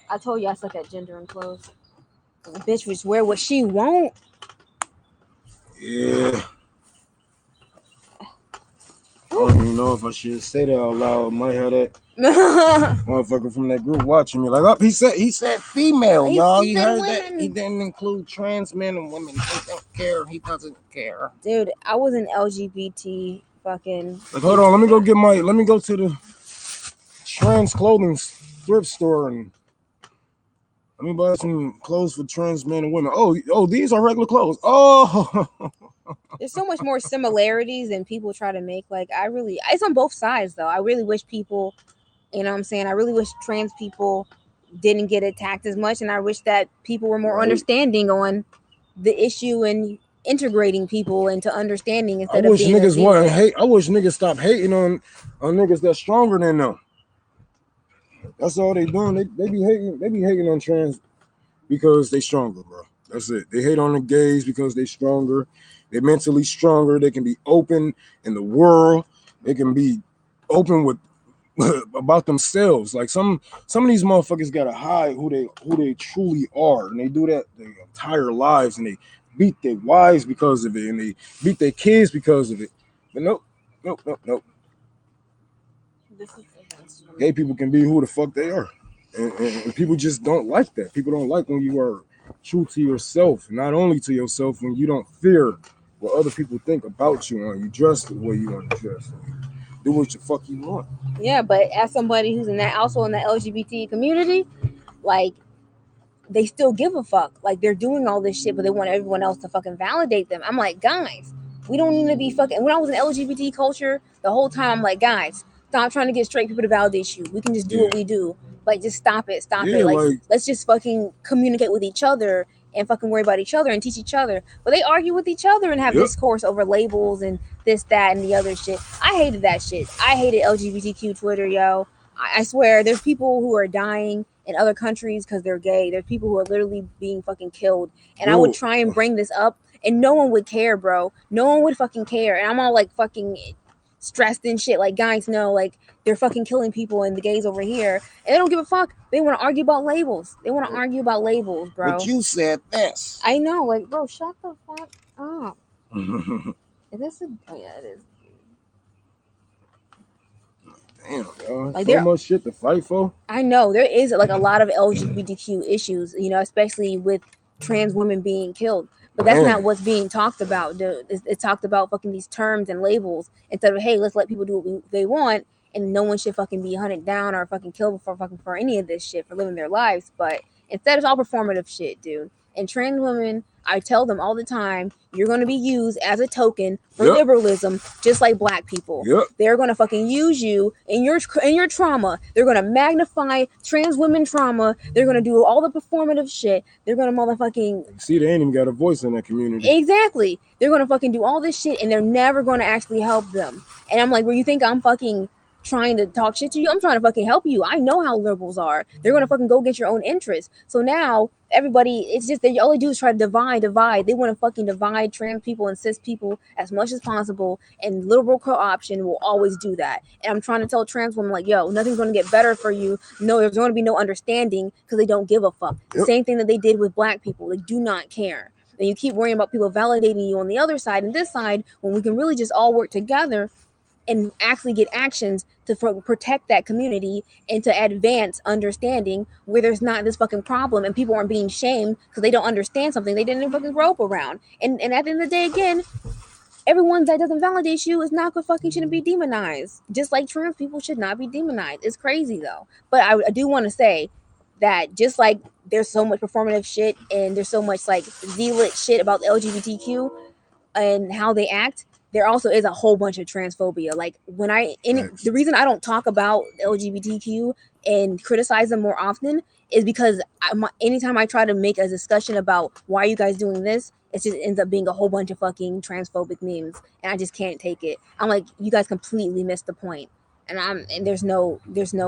I told you I suck at gender and clothes. The bitch was wear what she want. Yeah. I don't even know if I should say that out loud. I might have that motherfucker from that group watching me. Like, oh, he said female, y'all. You heard women. That? He didn't include trans men and women. He don't care. He doesn't care. Dude, I was an LGBT fucking. Like, hold on. Let me go to the trans clothing thrift store and let me buy some clothes for trans men and women. Oh, these are regular clothes. Oh. There's so much more similarities than people try to make. Like, it's on both sides though. I really wish people, you know what I'm saying? I really wish trans people didn't get attacked as much, and I wish that people were more understanding on the issue and integrating people into understanding instead of being I wish niggas stop hating on niggas that's stronger than them. That's all they doing. They be hating on trans because they stronger, bro. That's it. They hate on the gays because they stronger. They're mentally stronger. They can be open in the world. They can be open with about themselves. Like some of these motherfuckers gotta hide who they truly are, and they do that their entire lives, and they beat their wives because of it, and they beat their kids because of it. But nope. Gay people can be who the fuck they are, and people just don't like that. People don't like when you are true to yourself, not only to yourself, when you don't fear what other people think about you, and you dress the way you want to dress, do what the fuck you want. Yeah, but as somebody who's also in the LGBT community, like, they still give a fuck. Like, they're doing all this shit, but they want everyone else to fucking validate them. I'm like, guys, we don't need to be fucking. When I was in LGBT culture, the whole time, I'm like, guys, stop trying to get straight people to validate you. We can just do what we do. Like, just stop it. Like, let's just fucking communicate with each other and fucking worry about each other and teach each other. But they argue with each other and have discourse over labels and this, that, and the other shit. I hated that shit. I hated LGBTQ Twitter, yo. I swear, there's people who are dying in other countries because they're gay. There's people who are literally being fucking killed. And I would try and bring this up, and no one would care, bro. No one would fucking care. And I'm all like fucking stressed and shit. Like, guys, no, like, they're fucking killing people and the gays over here. And they don't give a fuck. They want to argue about labels. They want to argue about labels, bro. But you said this. I know. Like, bro, shut the fuck up. Is this a... Oh, yeah, it is. Damn, yo. Like, so much shit to fight for. I know. There is, like, a lot of LGBTQ issues, you know, especially with trans women being killed. But that's Man. not what's being talked about, dude. It's talked about fucking these terms and labels instead of, hey, let's let people do what they want, and no one should fucking be hunted down or fucking killed for any of this shit for living their lives. But instead, it's all performative shit, dude. And trans women, I tell them all the time, you're going to be used as a token for Yep. liberalism, just like black people. Yep. They're going to fucking use you in your trauma. They're going to magnify trans women trauma. They're going to do all the performative shit. They're going to motherfucking... See, they ain't even got a voice in that community. Exactly. They're going to fucking do all this shit, and they're never going to actually help them. And I'm like, well, you think I'm fucking trying to talk shit to you? I'm trying to fucking help you. I know how liberals are. They're going to fucking go get your own interests. So now everybody, it's just that all they do is try to divide. They want to fucking divide trans people and cis people as much as possible, and liberal co-option will always do that. And I'm trying to tell trans women, like, yo, nothing's going to get better for you. No, there's going to be no understanding because they don't give a fuck. Yep. Same thing that they did with black people. They do not care. And you keep worrying about people validating you on the other side and this side, when we can really just all work together and actually get actions to protect that community and to advance understanding where there's not this fucking problem and people aren't being shamed because they don't understand something they didn't fucking grow up around. And at the end of the day, again, everyone that doesn't validate you is not good, fucking shouldn't be demonized. Just like trans people should not be demonized. It's crazy though. But I do want to say that just like there's so much performative shit and there's so much like zealot shit about the LGBTQ and how they act, there also is a whole bunch of transphobia. Like when the reason I don't talk about LGBTQ and criticize them more often is because anytime I try to make a discussion about why are you guys doing this, it just ends up being a whole bunch of fucking transphobic memes, and I just can't take it. I'm like, you guys completely missed the point, and there's no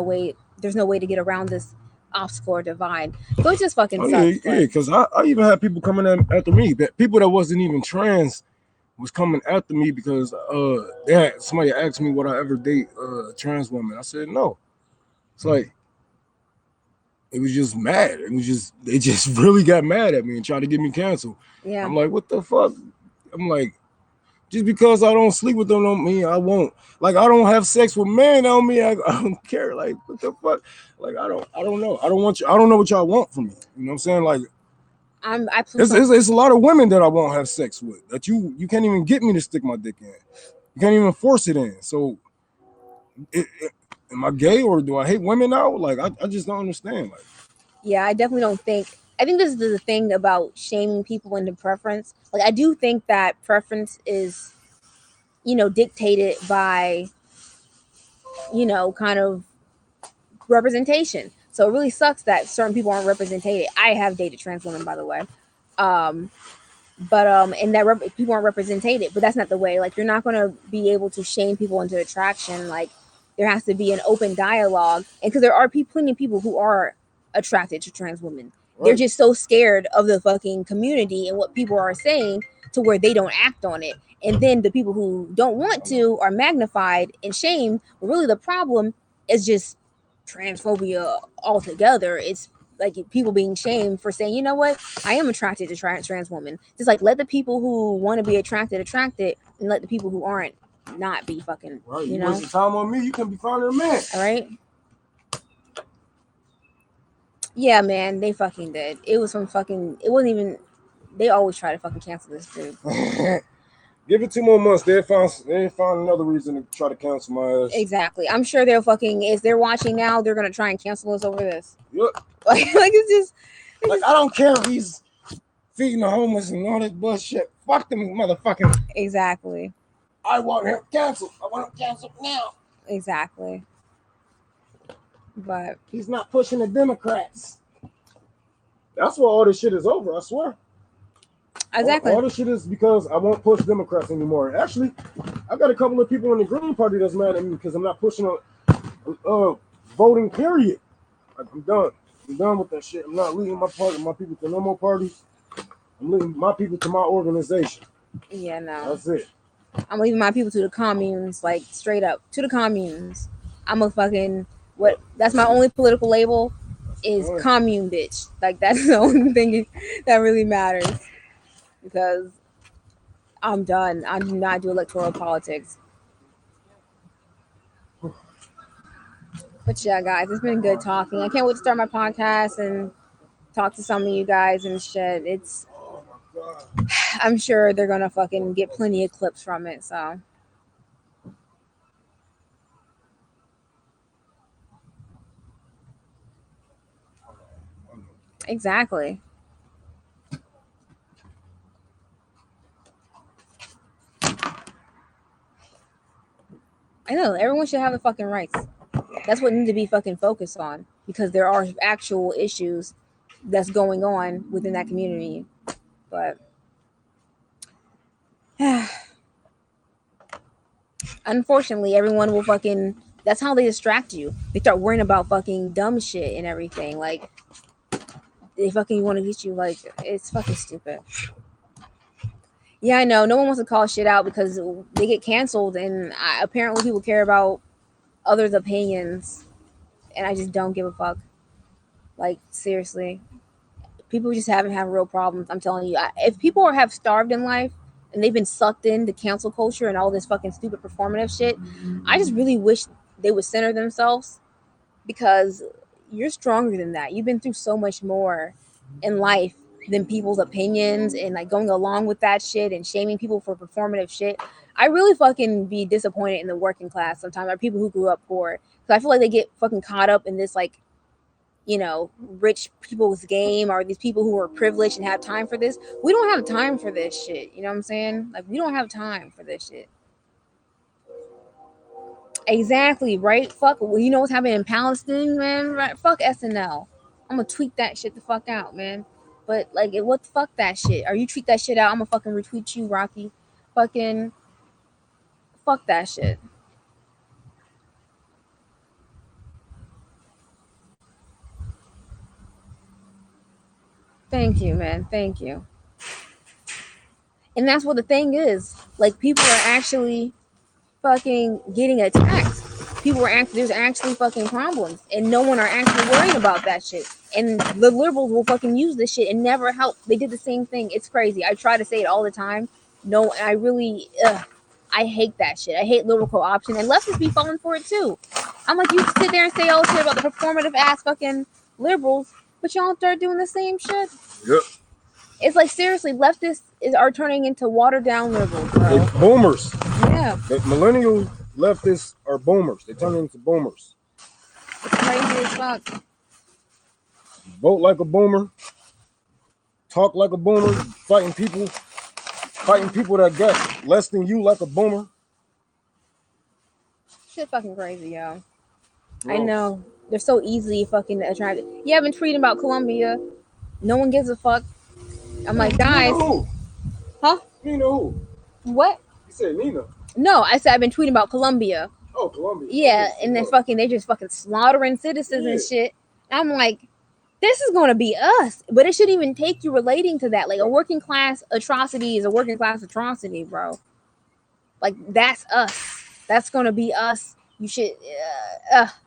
way to get around this obstacle or divide. So it just fucking sucks. Yeah, because I even had people coming after me, that people that wasn't even trans was coming after me because somebody asked me would I ever date a trans woman. I said no. It's like it was just mad. They just really got mad at me and tried to get me canceled. Yeah. I'm like, what the fuck? I'm like, just because I don't sleep with them don't mean I won't. Like, I don't have sex with men don't mean I don't care. Like, what the fuck? Like, I don't know. I don't know what y'all want from me. You know what I'm saying? Like, it's a lot of women that I won't have sex with that you can't even get me to stick my dick in. You can't even force it in. So, am I gay or do I hate women now? Like, I just don't understand. Like, yeah, I definitely don't think. I think this is the thing about shaming people into preference. Like, I do think that preference is, dictated by, kind of representation. So it really sucks that certain people aren't represented. I have dated trans women, by the way. And that people aren't represented, but that's not the way. Like, you're not going to be able to shame people into attraction. Like, there has to be an open dialogue. And because there are plenty of people who are attracted to trans women. Right. They're just so scared of the fucking community and what people are saying to where they don't act on it. And then the people who don't want to are magnified and shamed. But really the problem is just transphobia altogether. It's like people being shamed for saying, you know what, I am attracted to trans women. Just like let the people who want to be attracted, and let the people who aren't not be fucking. Right, you waste your time on me, you can be finding a man. All right. Yeah, man, they fucking did. It was from fucking. It wasn't even. They always try to fucking cancel this dude. Give it 2 more months. They found another reason to try to cancel my ass. Exactly. I'm sure they'll fucking. If they're watching now, they're gonna try and cancel us over this. Yep. Like it's just. Like, I don't care if he's feeding the homeless and all this bullshit. Fuck them motherfucking. Exactly. I want him canceled. I want him canceled now. Exactly. But he's not pushing the Democrats. That's why all this shit is over, I swear. Exactly. All this shit is because I won't push Democrats anymore. Actually, I got a couple of people in the Green Party that's mad at me because I'm not pushing a voting, period. I'm done. I'm done with that shit. I'm not leading my people to no more parties. I'm leading my people to my organization. Yeah, no. That's it. I'm leaving my people to the communes, like straight up to the communes. I'm a fucking that's my only political label is commune bitch. Like that's the only thing that really matters because I'm done. I do not do electoral politics. But yeah, guys, it's been good talking. I can't wait to start my podcast and talk to some of you guys and shit. I'm sure they're gonna fucking get plenty of clips from it. So exactly. I know everyone should have the fucking rights. That's what needs to be fucking focused on because there are actual issues that's going on within that community. But unfortunately, everyone will fucking. That's how they distract you. They start worrying about fucking dumb shit and everything. Like they fucking want to get you. Like it's fucking stupid. Yeah, I know. No one wants to call shit out because they get canceled, and apparently people care about others' opinions, and I just don't give a fuck. Like seriously, people just haven't had real problems. I'm telling you, if people have starved in life and they've been sucked into cancel culture and all this fucking stupid performative shit, I just really wish they would center themselves because you're stronger than that. You've been through so much more in life than people's opinions and like going along with that shit and shaming people for performative shit. I really fucking be disappointed in the working class sometimes, or people who grew up poor. Because I feel like they get fucking caught up in this like rich people's game or these people who are privileged and have time for this. We don't have time for this shit. You know what I'm saying? Like, we don't have time for this shit. Exactly, right? Fuck, well, you know what's happening in Palestine, man? Right? Fuck SNL. I'm gonna tweet that shit the fuck out, man. But, like, what the fuck that shit? Or you tweet that shit out, I'm gonna fucking retweet you, Rocky. Fucking, fuck that shit. Thank you, man. Thank you. And that's what the thing is. Like, people are actually fucking getting attacked. People are actually there's actually fucking problems, and no one are actually worried about that shit. And the liberals will fucking use this shit and never help. They did the same thing. It's crazy. I try to say it all the time. No, I really, I hate that shit. I hate liberal co-option, and leftists be falling for it too. I'm like, you sit there and say all this shit about the performative ass fucking liberals, but y'all start doing the same shit. Yep. It's like seriously, leftists are turning into watered down liberals, bro. They boomers. Yeah. The millennial leftists are boomers. They turn into boomers. It's crazy as fuck. Vote like a boomer. Talk like a boomer. Fighting people that got less than you like a boomer. Shit fucking crazy, yo. Bro. I know. They're so easily fucking attracted. Yeah, I've been tweeting about Colombia. No one gives a fuck. I'm like, guys. Nina who? Huh? Nina who? What? You said Nina. No, I said I've been tweeting about Colombia. Oh, Colombia. Yeah, and then they just fucking slaughtering citizens and shit. And I'm like, this is gonna be us. But it shouldn't even take you relating to that. Like a working class atrocity is a working class atrocity, bro. Like that's us. That's gonna be us. You should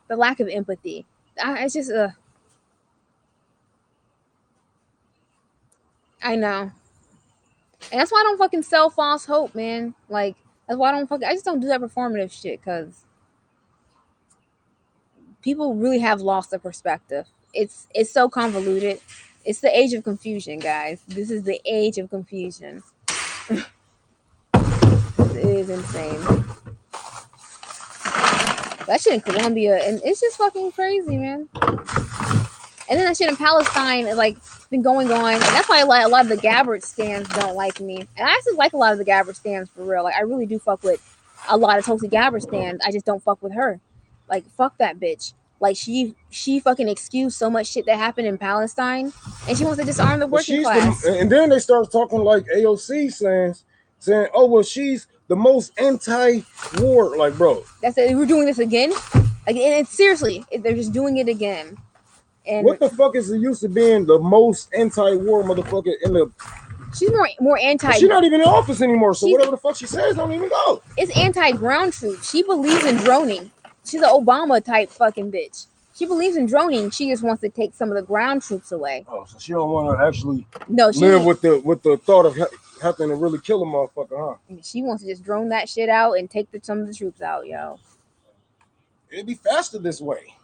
the lack of empathy. It's just I know. And that's why I don't fucking sell false hope, man. Like that's why I just don't do that performative shit because people really have lost their perspective. It's so convoluted. It's the age of confusion, guys. This is the age of confusion. It is insane. That shit in Colombia, and it's just fucking crazy, man. And then that shit in Palestine is like been going on, and that's why a lot of the Gabbard stands don't like me. And I actually like a lot of the Gabbard stands for real. Like I really do fuck with a lot of Tulsi Gabbard stands. I just don't fuck with her. Like fuck that bitch. Like she fucking excused so much shit that happened in Palestine, and she wants to disarm the working class. And then they start talking like AOC saying, oh well, she's the most anti-war. Like, bro, that's it. We're doing this again. Like, and seriously, they're just doing it again. And what the fuck is the use of being the most anti-war motherfucker in the? She's more anti. She's not even in office anymore, so whatever the fuck she says don't even go. It's anti-ground troops. She believes in droning. She's an Obama type fucking bitch. She believes in droning. She just wants to take some of the ground troops away. Oh, so she don't want to actually live with the thought of having to really kill a motherfucker, huh? She wants to just drone that shit out and take some of the troops out, yo. It'd be faster this way.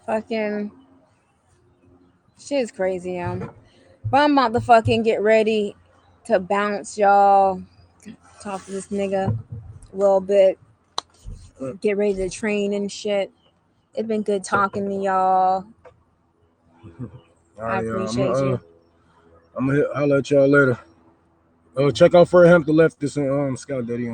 Fucking Shit's crazy, But I'm about to fucking get ready to bounce, y'all. Talk to this nigga a little bit. Get ready to train and shit. It's been good talking to y'all. I appreciate you. I'm gonna holler at y'all later. Check out Fred Hampton Leftist and Scout Daddy on